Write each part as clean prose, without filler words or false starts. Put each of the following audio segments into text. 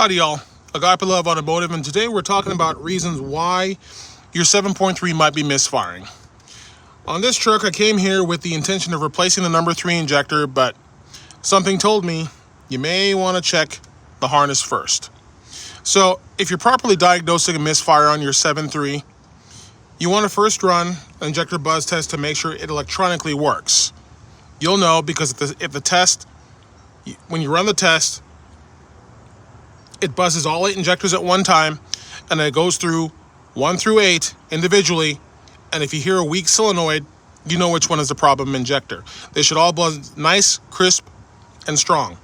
Howdy y'all, Agape Love Automotive, and today we're talking about reasons why your 7.3 might be misfiring. On this truck, I came here with the intention of replacing the number 3 injector, but something told me you may want to check the harness first. So if you're properly diagnosing a misfire on your 7.3, you want to first run an injector buzz test to make sure it electronically works. You'll know because when you run the test, it buzzes all 8 injectors at one time, and it goes through 1 through 8 individually, and if you hear a weak solenoid, you know which one is the problem injector. They should all buzz nice, crisp, and strong.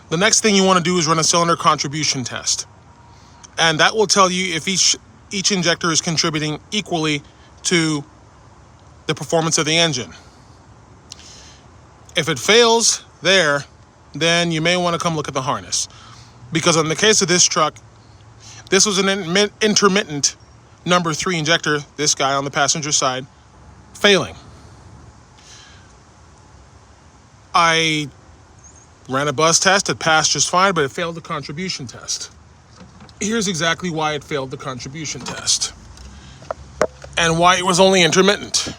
The next thing you want to do is run a cylinder contribution test, and that will tell you if each injector is contributing equally to the performance of the engine. If it fails there, then you may want to come look at the harness. Because in the case of this truck, this was an intermittent number 3 injector, this guy on the passenger side, failing. I ran a buzz test, it passed just fine, but it failed the contribution test. Here's exactly why it failed the contribution test and why it was only intermittent.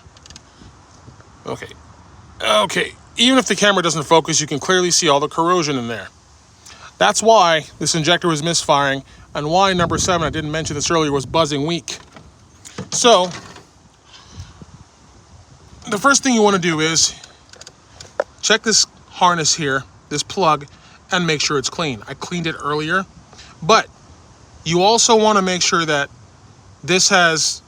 Okay, even if the camera doesn't focus, you can clearly see all the corrosion in there. That's why this injector was misfiring, and why number 7, I didn't mention this earlier, was buzzing weak. So, the first thing you want to do is check this harness here, this plug, and make sure it's clean. I cleaned it earlier, but you also want to make sure that this has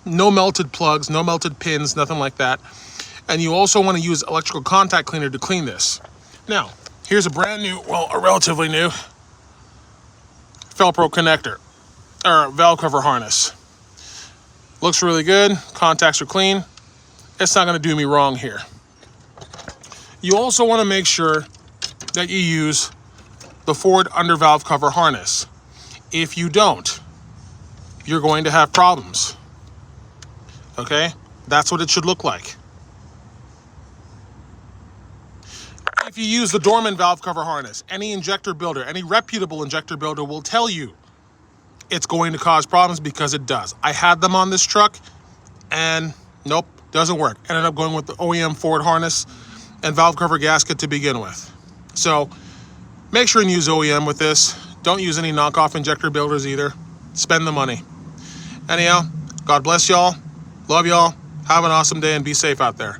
no melted plugs, no melted pins, nothing like that. And you also want to use electrical contact cleaner to clean this. Now, here's a relatively new Velcro connector, or valve cover harness. Looks really good, contacts are clean. It's not gonna do me wrong here. You also wanna make sure that you use the forward under valve cover harness. If you don't, you're going to have problems. Okay, that's what it should look like. If you use the dormant valve cover harness, any injector builder, any reputable injector builder will tell you it's going to cause problems, because it does. I had them on this truck and nope, doesn't work. Ended up going with the OEM forward harness and valve cover gasket to begin with. So make sure and use OEM with this. Don't use any knockoff injector builders either. Spend the money. Anyhow, God bless y'all. Love y'all. Have an awesome day and be safe out there.